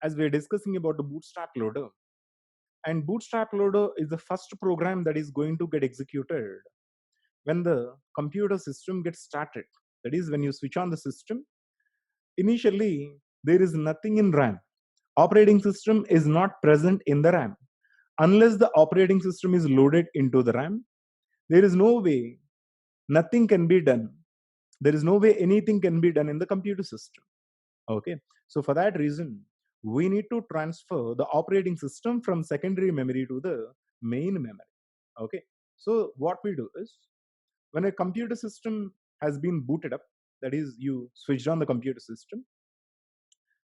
as we are discussing about the Bootstrap loader. And Bootstrap loader is the first program that is going to get executed when the computer system gets started. That is, when you switch on the system, initially there is nothing in RAM. Operating system is not present in the RAM. Unless the operating system is loaded into the RAM, there is no way nothing can be done. There is no way anything can be done in the computer system. Okay, so for that reason, we need to transfer the operating system from secondary memory to the main memory. Okay, so what we do is, when a computer system has been booted up, that is, you switched on the computer system,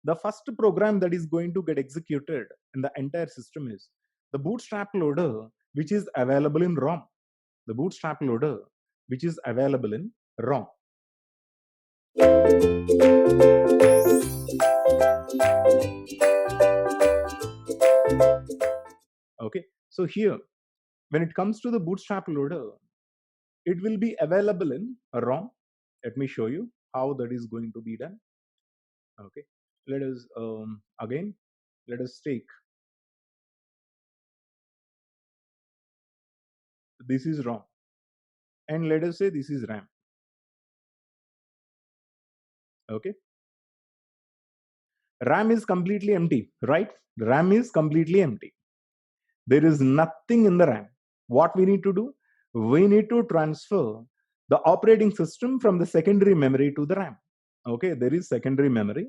the first program that is going to get executed in the entire system is the Bootstrap loader, which is available in ROM. The Bootstrap loader, which is available in ROM. Okay, so here, when it comes to the Bootstrap loader, it will be available in ROM. Let me show you how that is going to be done. Okay, let us again, let us take, this is ROM, and let us say this is RAM. Okay, RAM is completely empty, right? RAM is completely empty. There is nothing in the RAM. What we need to do? We need to transfer the operating system from the secondary memory to the RAM. Okay, there is secondary memory.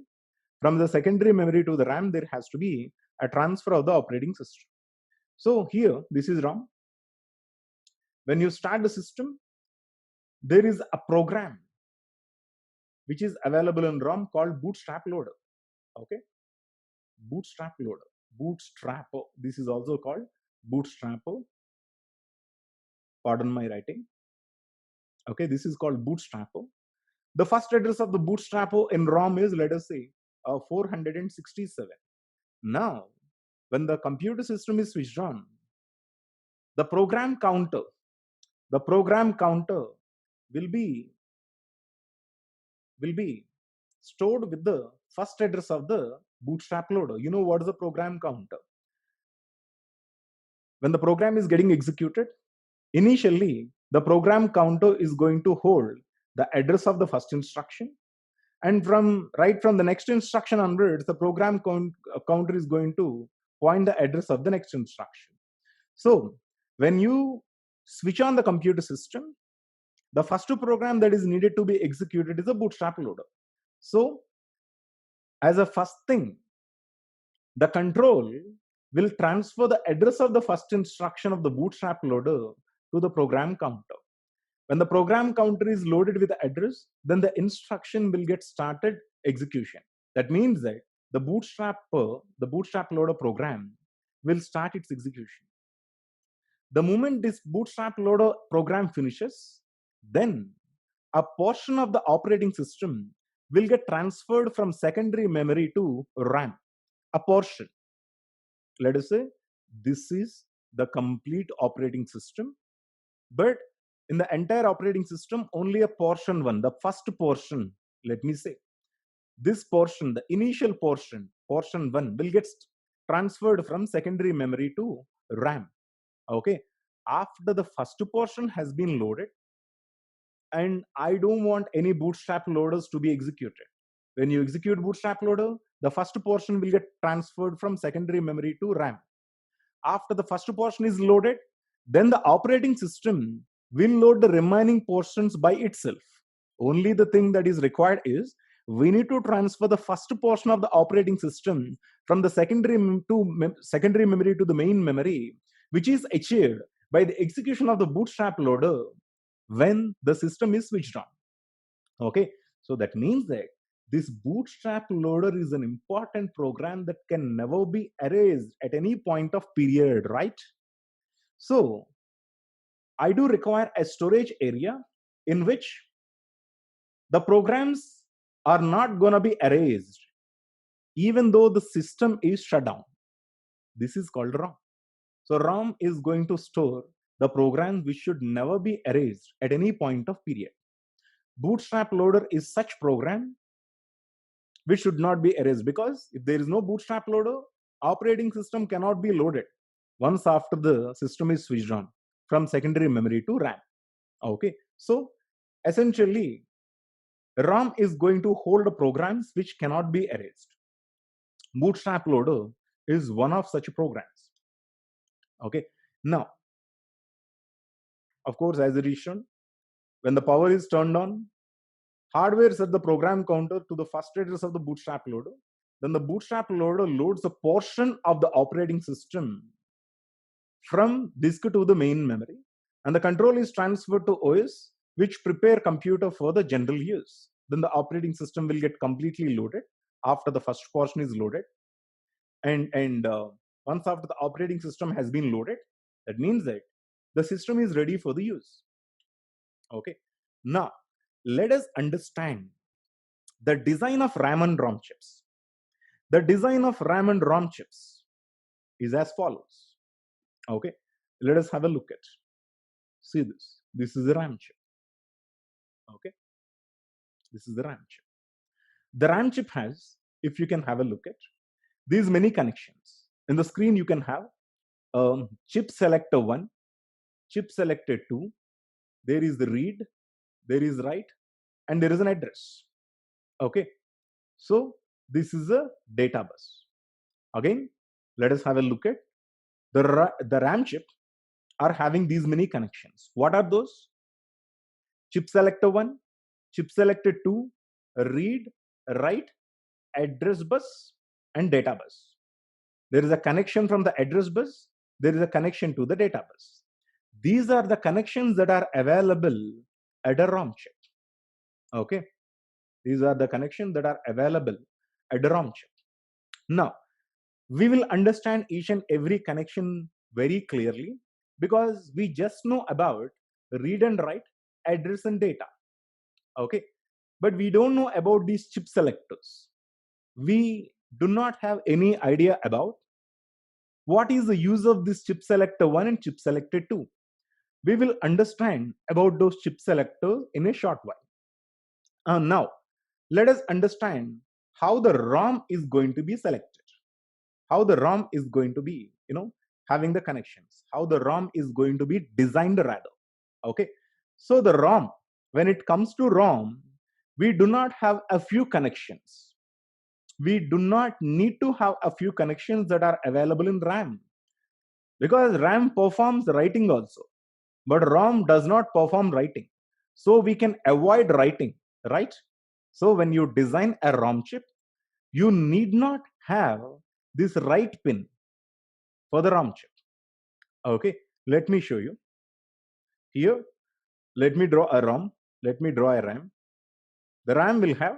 From the secondary memory to the RAM, there has to be a transfer of the operating system. So here, this is ROM. When you start the system, there is a program which is available in ROM called Bootstrap loader. Okay, Bootstrap loader, Bootstrap. This is also called Bootstrap. Pardon my writing. Okay, this is called Bootstrap. The first address of the Bootstrap in ROM is, let us say, 467. Now, when the computer system is switched on, the program counter will be stored with the first address of the Bootstrap loader. You know what is the program counter? When the program is getting executed, initially the program counter is going to hold the address of the first instruction, and from the next instruction onwards, the program counter is going to point the address of the next instruction. So when you switch on the computer system, the first program that is needed to be executed is a Bootstrap loader. So as a first thing, the control will transfer the address of the first instruction of the Bootstrap loader to the program counter. When the program counter is loaded with the address, then the instruction will get started execution. That means that the Bootstrap loader program will start its execution. The moment this Bootstrap loader program finishes, then a portion of the operating system will get transferred from secondary memory to RAM. A portion. Let us say this is the complete operating system, but in the entire operating system, only a portion one, the first portion, let me say, this portion, the initial portion one, will get transferred from secondary memory to RAM. Okay, after the first portion has been loaded, and I don't want any Bootstrap loaders to be executed. When you execute Bootstrap loader, the first portion will get transferred from secondary memory to RAM. After the first portion is loaded, then the operating system will load the remaining portions by itself. Only the thing that is required is, we need to transfer the first portion of the operating system from the secondary memory to the main memory, which is achieved by the execution of the Bootstrap loader when the system is switched on. Okay, so that means that this Bootstrap loader is an important program that can never be erased at any point of period, right? So I do require a storage area in which the programs are not going to be erased even though the system is shut down. This is called ROM. So ROM is going to store the programs which should never be erased at any point of period. Bootstrap loader is such program which should not be erased, because if there is no bootstrap loader, operating system cannot be loaded once after the system is switched on from secondary memory to RAM. Okay, so essentially RAM is going to hold programs which cannot be erased. Bootstrap loader is one of such programs. Okay, now of course, as it is shown, when the power is turned on, hardware set the program counter to the first address of the bootstrap loader. Then the bootstrap loader loads a portion of the operating system from disk to the main memory, and the control is transferred to OS, which prepare computer for the general use. Then the operating system will get completely loaded after the first portion is loaded. And once after the operating system has been loaded, that means that the system is ready for the use. Okay, now let us understand the design of RAM and ROM chips. The design of RAM and ROM chips is as follows. Okay, let us have a look at. See this. This is the RAM chip. Okay, this is the RAM chip. The RAM chip has, if you can have a look at, these many connections. In the screen, you can have chip selector 1, chip selector 2. There is the read, there is write, and there is an address. Okay, so this is a data bus. Again, let us have a look at the RAM chip are having these many connections. What are those? Chip selector 1, chip selector 2, read, write, address bus, and data bus. There is a connection from the address bus. There is a connection to the data bus. These are the connections that are available at a ROM chip. Okay, these are the connections that are available at a ROM chip. Now, we will understand each and every connection very clearly, because we just know about read and write, address and data. Okay, but we don't know about these chip selectors. We do not have any idea about what is the use of this chip selector 1 and chip selector 2. We will understand about those chip selectors in a short while. Now, let us understand how the ROM is going to be selected. How the ROM is going to be, having the connections. How the ROM is going to be designed rather. Okay. So the ROM, when it comes to ROM, we do not have a few connections. We do not need to have a few connections that are available in RAM, because RAM performs writing also, but ROM does not perform writing. So we can avoid writing, right? So when you design a ROM chip, you need not have this write pin for the ROM chip. Okay, let me show you. Here, let me draw a ROM. Let me draw a RAM. The RAM will have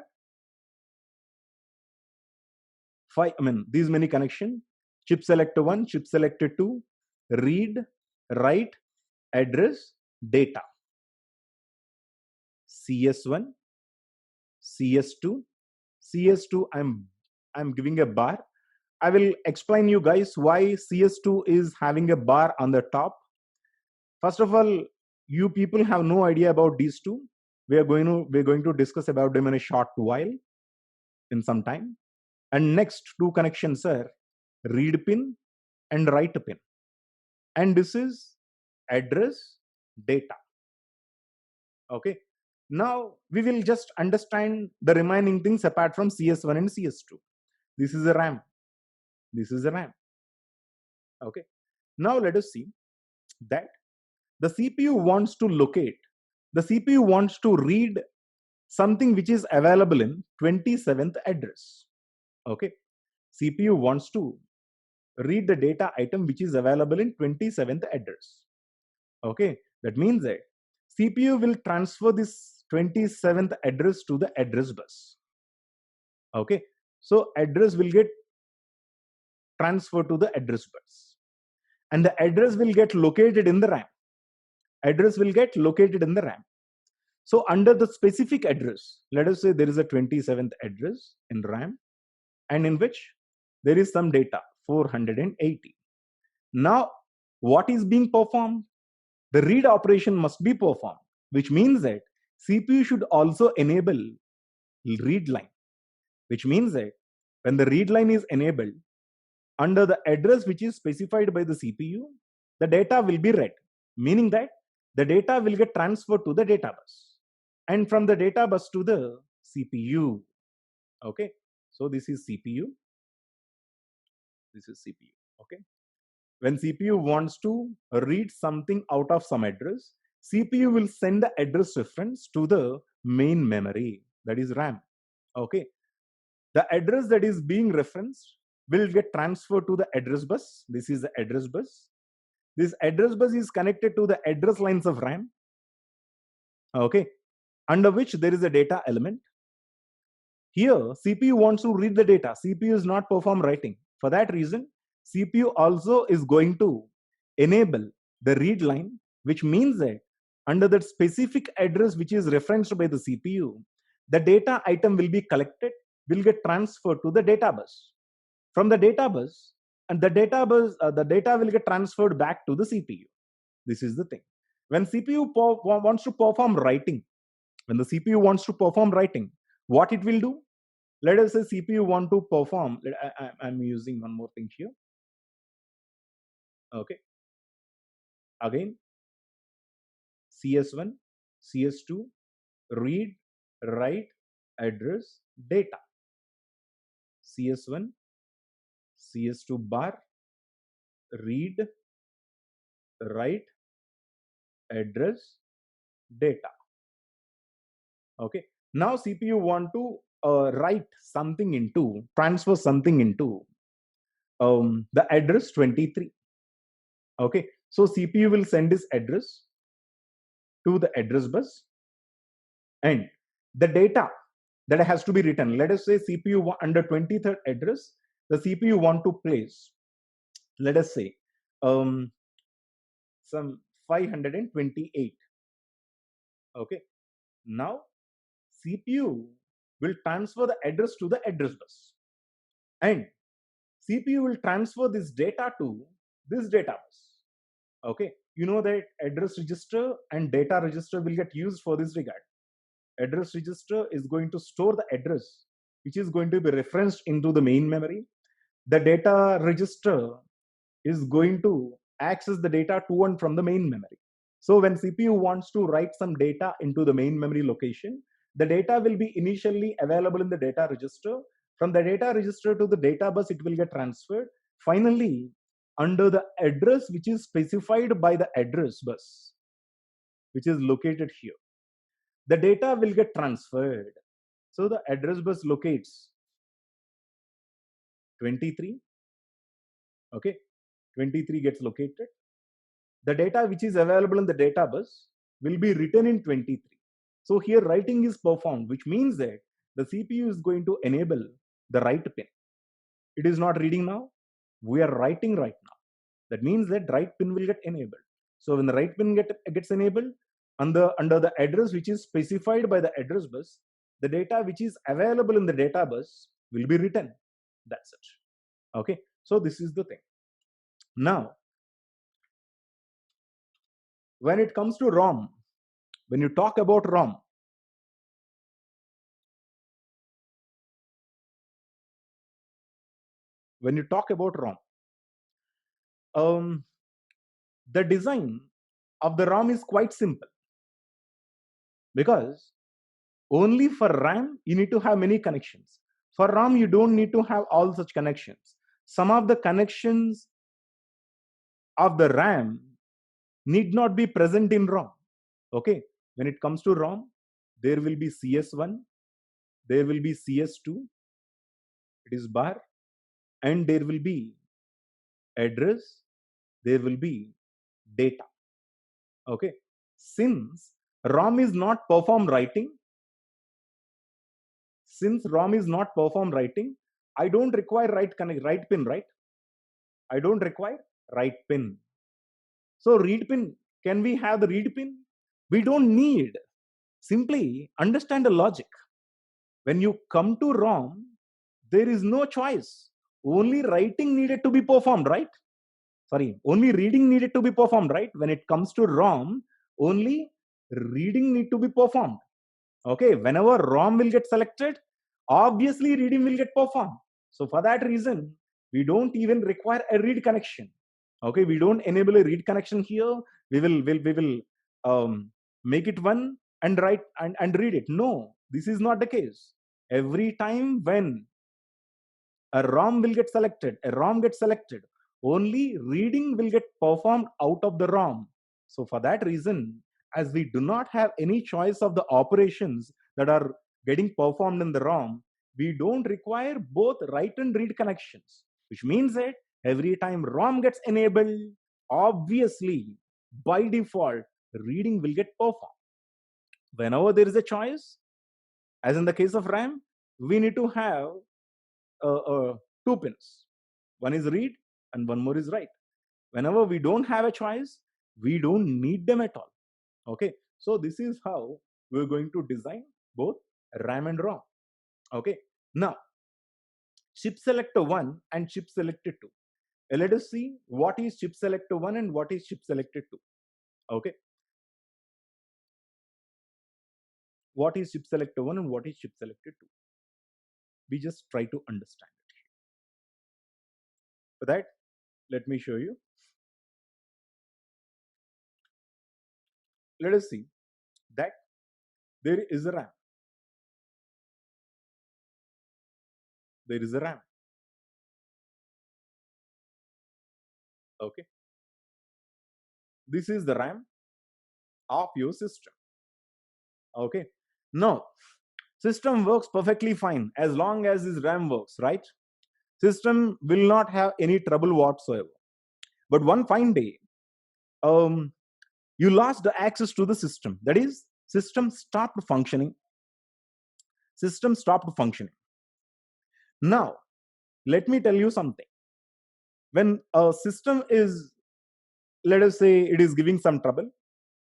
these many connections: chip selector 1, chip selector 2, read, write, address, data. CS1, CS2, CS2. I'm giving a bar. I will explain you guys why CS2 is having a bar on the top. First of all, you people have no idea about these two. We're going to discuss about them in a short while, in some time. And next two connections are read pin and write pin. And this is address, data. Okay. Now we will just understand the remaining things apart from CS1 and CS2. This is a RAM. This is a RAM. Okay. Now let us see that the CPU wants to locate, the CPU wants to read something which is available in 27th address. Okay. CPU wants to read the data item which is available in 27th address. Okay. That means that CPU will transfer this 27th address to the address bus. Okay. So address will get transferred to the address bus, and the address will get located in the RAM. Address will get located in the RAM. So under the specific address, let us say there is a 27th address in RAM, and in which there is some data, 480. Now, what is being performed? The read operation must be performed, which means that CPU should also enable read line. which means that when the read line is enabled under the address which is specified by the CPU, the data will be read, meaning that the data will get transferred to the data bus and from the data bus to the CPU. Okay, so this is CPU. This is CPU. Okay, when CPU wants to read something out of some address, CPU will send the address reference to the main memory, that is RAM. Okay, the address that is being referenced will get transferred to the address bus. This is the address bus. This address bus is connected to the address lines of RAM, okay, under which there is a data element. Here, CPU wants to read the data. CPU is not perform writing. For that reason, CPU also is going to enable the read line, which means that under that specific address which is referenced by the CPU, the data item will be collected, will get transferred to the data bus. From the data bus, and the data will get transferred back to the CPU. This is the thing. When CPU wants to perform writing, when the CPU wants to perform writing, what it will do? Let us say CPU want to perform. I'm using one more thing here. Okay. Again, CS1, CS2, read, write, address, data. CS1, CS2 bar, read, write, address, data. Okay. Now CPU want to write something into, transfer something into the address 23. Okay. So CPU will send this address to the address bus and the data that has to be written. Let us say CPU under 23rd address, the CPU want to place, let us say, some 528. Okay. Now CPU will transfer the address to the address bus and CPU will transfer this data to this data bus. Okay. You know that address register and data register will get used for this regard. Address register is going to store the address which is going to be referenced into the main memory. The data register is going to access the data to and from the main memory. So when CPU wants to write some data into the main memory location, the data will be initially available in the data register. From the data register to the data bus, it will get transferred. Finally, under the address which is specified by the address bus, which is located here, the data will get transferred. So the address bus locates 23. Okay, 23 gets located. The data which is available in the data bus will be written in 23. So here writing is performed, which means that the CPU is going to enable the write pin. It is not reading now. We are writing right now. That means that write pin will get enabled. So when the write pin gets enabled, under the address which is specified by the address bus, the data which is available in the data bus will be written. That's it. Okay. So this is the thing. Now, when it comes to ROM, when you talk about ROM, the design of the ROM is quite simple, because only for RAM you need to have many connections. For ROM you don't need to have all such connections. Some of the connections of the RAM need not be present in ROM. Okay, when it comes to ROM, there will be CS1, there will be CS2, it is bar, and there will be address, there will be data. Okay, since ROM is not perform writing, I don't require write pin, right? I don't require write pin. So read pin, can we have the read pin? We don't need. Simply understand the logic. When you come to ROM, there is no choice. Only writing needed to be performed, right? Sorry, only reading needed to be performed, right? When it comes to ROM, only reading need to be performed. Okay, whenever ROM will get selected, obviously reading will get performed. So for that reason, we don't even require a read connection. Okay, we don't enable a read connection here. We will make it one and write and read it. No, this is not the case. Every time when a ROM will get selected, a ROM gets selected, only reading will get performed out of the ROM. So for that reason, as we do not have any choice of the operations that are getting performed in the ROM, we don't require both write and read connections, which means that every time ROM gets enabled, obviously by default, reading will get performed. Whenever there is a choice, as in the case of RAM, we need to have two pins. One is read and one more is write. Whenever we don't have a choice, we don't need them at all. Okay, so this is how we're going to design both RAM and ROM. Okay, now chip selector 1 and chip selector 2. Let us see what is chip selector 1 and what is chip selector 2. Okay, what is chip selector 1 and what is chip selector 2? We just try to understand it. For that, let me show you. Let us see that there is a RAM. There is a RAM. Okay, this is the RAM of your system. Okay, now system works perfectly fine as long as this RAM works, right? System will not have any trouble whatsoever. But one fine day, you lost the access to the system. That is, system stopped functioning. System stopped functioning. Now, let me tell you something. When a system is, let us say, it is giving some trouble,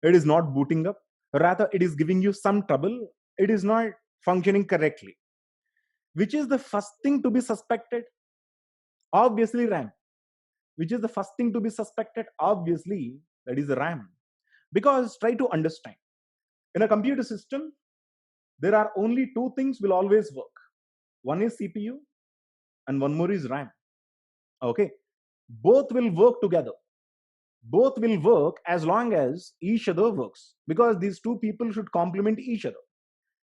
it is not booting up, rather it is giving you some trouble, it is not functioning correctly. Which is the first thing to be suspected? Obviously RAM. Which is the first thing to be suspected? Obviously, that is RAM. Because try to understand. In a computer system, there are only two things will always work. One is CPU and one more is RAM. Okay. Both will work together. Both will work as long as each other works. Because these two people should complement each other.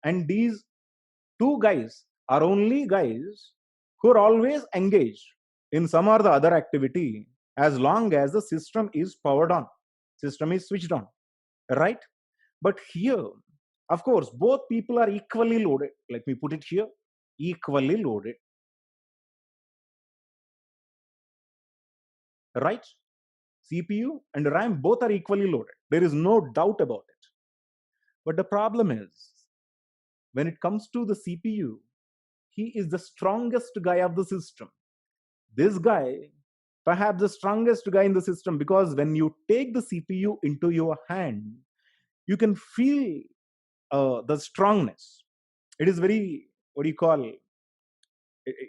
And these two guys are only guys who are always engaged in some or the other activity as long as the system is powered on, system is switched on, right? But here, of course, both people are equally loaded. Let me put it here, equally loaded, right? CPU and RAM both are equally loaded. There is no doubt about it. But the problem is, when it comes to the CPU, he is the strongest guy of the system. This guy, perhaps the strongest guy in the system, because when you take the CPU into your hand, you can feel the strongness. It is very, what do you call,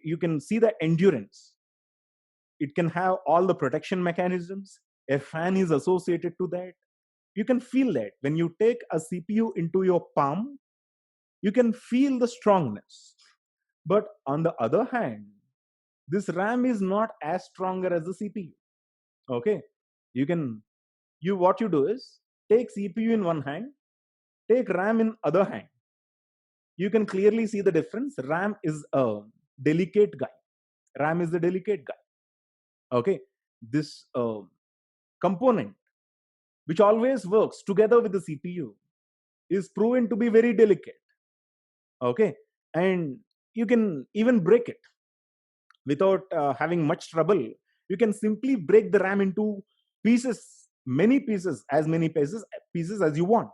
you can see the endurance. It can have all the protection mechanisms. A fan is associated to that. You can feel that when you take a CPU into your palm, you can feel the strongness. But on the other hand, this RAM is not as stronger as the CPU. Okay, what you do is take CPU in one hand, take RAM in other hand. You can clearly see the difference. RAM is a delicate guy. RAM is the delicate guy. Okay, this component which always works together with the CPU is proven to be very delicate. Okay, and you can even break it without having much trouble. You can simply break the RAM into pieces, many pieces, as many pieces as you want,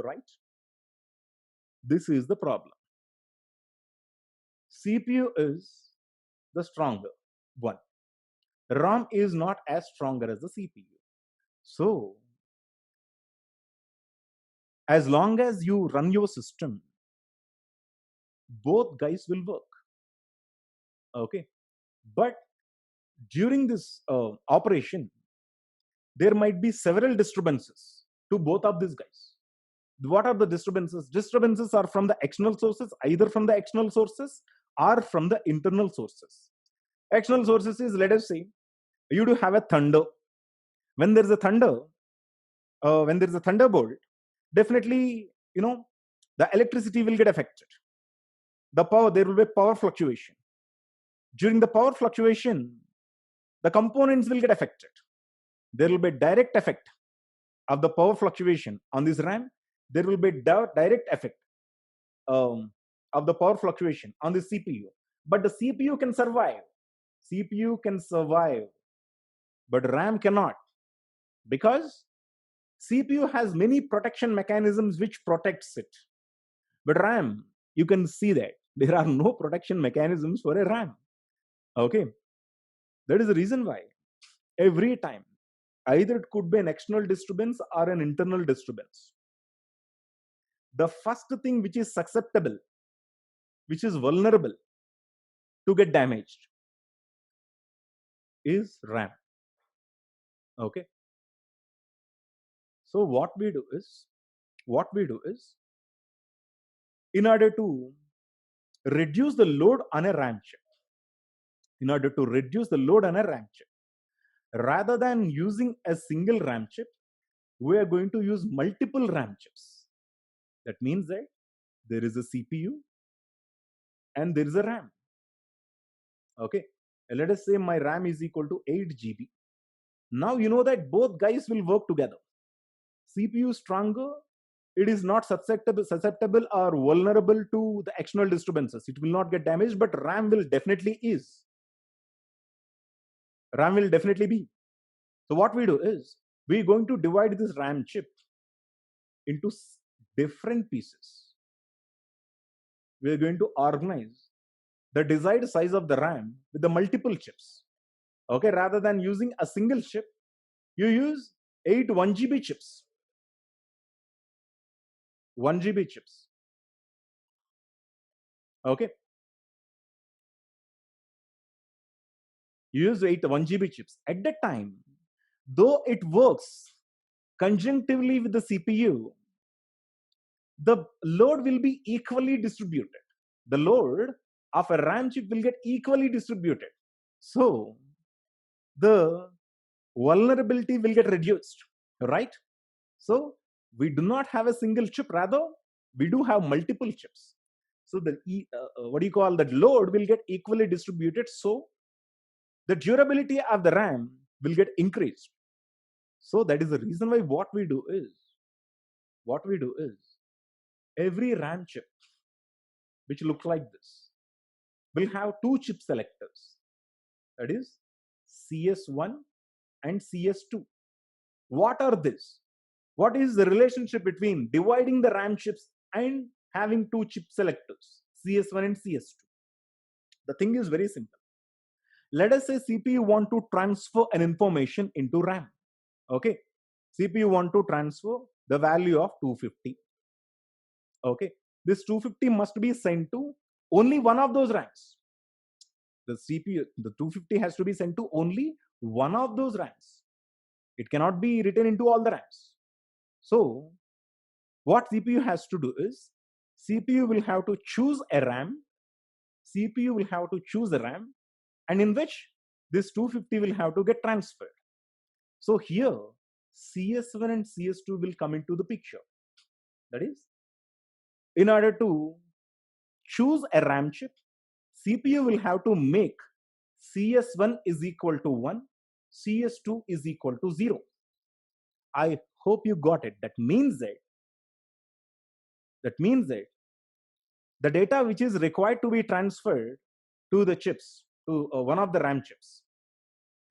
right? This is the problem. CPU is the stronger one. RAM is not as stronger as the CPU. So, as long as you run your system, both guys will work. Okay, but during this operation, there might be several disturbances to both of these guys. What are the disturbances? Disturbances are from the external sources, either from the external sources or from the internal sources. External sources is, let us say, you do have a thunder. When there is a thunder, when there is a thunderbolt, definitely, the electricity will get affected. There will be power fluctuation. During the power fluctuation, the components will get affected. There will be direct effect of the power fluctuation on this RAM. There will be direct effect of the power fluctuation on the CPU. But the CPU can survive. CPU can survive, but RAM cannot, because CPU has many protection mechanisms which protects it. But RAM, you can see that there are no protection mechanisms for a RAM. Okay, that is the reason why every time, either it could be an external disturbance or an internal disturbance, the first thing which is susceptible, which is vulnerable to get damaged, is RAM. Okay. So what we do is, in order to reduce the load on a RAM chip, rather than using a single RAM chip, we are going to use multiple RAM chips. That means that there is a CPU and there is a RAM. Okay. Let us say my RAM is equal to 8 GB. Now you know that both guys will work together. CPU is stronger, it is not susceptible or vulnerable to the external disturbances. It will not get damaged, but RAM will definitely is. RAM will definitely be. So what we do is, we're going to divide this RAM chip into different pieces. We're going to organize the desired size of the RAM with the multiple chips. Okay, rather than using a single chip, you use 8 1 GB chips. 1 GB chips. Okay. You use 8 1 GB chips. At that time, though it works conjunctively with the CPU, the load will be equally distributed. The load of a RAM chip will get equally distributed. So the vulnerability will get reduced, right? So we do not have a single chip, rather we do have multiple chips. So the that load will get equally distributed, so the durability of the RAM will get increased. So that is the reason why what we do is every RAM chip which looks like this will have 2 chip selectors, that is CS1 and CS2. What are this? What is the relationship between dividing the RAM chips and having 2 chip selectors, CS1 and CS2? The thing is very simple. Let us say CPU want to transfer an information into RAM. Okay, CPU want to transfer the value of 250. Okay, this 250 must be sent to only one of those RAMs. The CPU, the 250 has to be sent to only one of those RAMs. It cannot be written into all the RAMs. So what CPU has to do is, CPU will have to choose a RAM, and in which this 250 will have to get transferred. So here CS1 and CS2 will come into the picture. That is, in order to choose a RAM chip, CPU will have to make CS1 is equal to 1, CS2 is equal to 0. I hope you got it. That means that the data which is required to be transferred to the chips, to one of the RAM chips,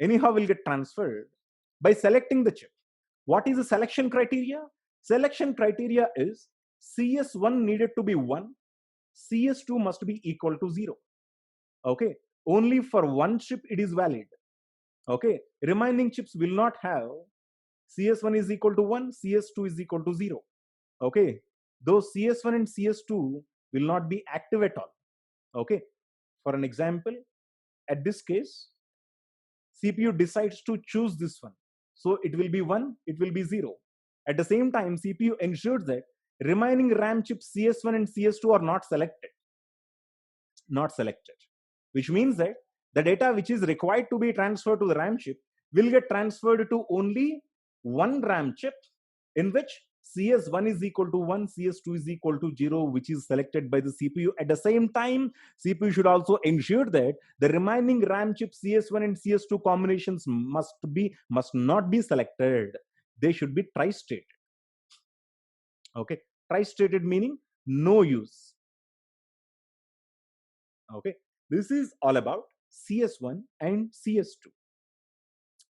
anyhow will get transferred by selecting the chip. What is the selection criteria? Selection criteria is CS1 needed to be 1, CS2 must be equal to 0. Okay, only for one chip it is valid. Okay, remaining chips will not have CS1 is equal to 1, CS2 is equal to 0. Okay, those CS1 and CS2 will not be active at all. Okay, for an example, at this case, CPU decides to choose this one. So it will be 1, it will be 0. At the same time, CPU ensures that remaining RAM chips CS1 and CS2 are not selected, which means that the data which is required to be transferred to the RAM chip will get transferred to only one RAM chip, in which CS1 is equal to 1, CS2 is equal to 0, which is selected by the CPU. At the same time, CPU should also ensure that the remaining RAM chip CS1 and CS2 combinations must not be selected. They should be tri-stated. Okay, tri-stated meaning no use. Okay, this is all about CS1 and CS2.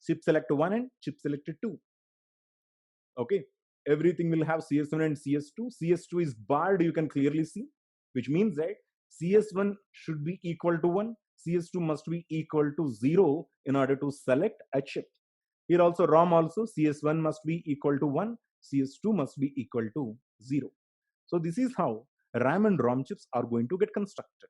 Chip select 1 and chip select 2. Okay, everything will have CS1 and CS2. CS2 is barred, you can clearly see, which means that CS1 should be equal to 1, CS2 must be equal to 0 in order to select a chip. Here also ROM also, CS1 must be equal to 1, CS2 must be equal to 0. So this is how RAM and ROM chips are going to get constructed.